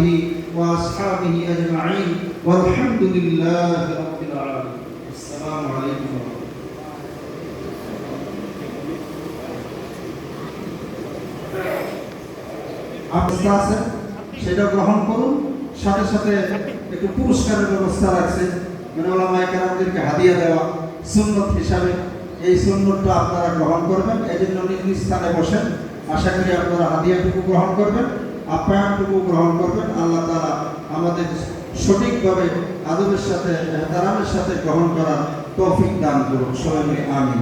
آله وأصحابه أجمعين والحمد لله رب العالمين السلام عليكم ورحمة الله আপনারা আছেন সেটা গ্রহণ করুন সাথে সাথে একটু পুরস্কারের ব্যবস্থা রাখছে মানে ওলামায়ে কেরামদেরকে হাদিয়া দেওয়া সুন্নত হিসাবে এই সুন্নতটা আপনারা গ্রহণ করবেন এজন্য নিজ স্থানে বসেন আশা করি আপনারা হাদিয়াটুকু গ্রহণ করবেন আপ্যায়নটুকু গ্রহণ করবেন আল্লাহ তাআলা আমাদের সঠিকভাবে আদবের সাথে এহতেরামের সাথে গ্রহণ করার তৌফিক দান করুন সবাই আমিন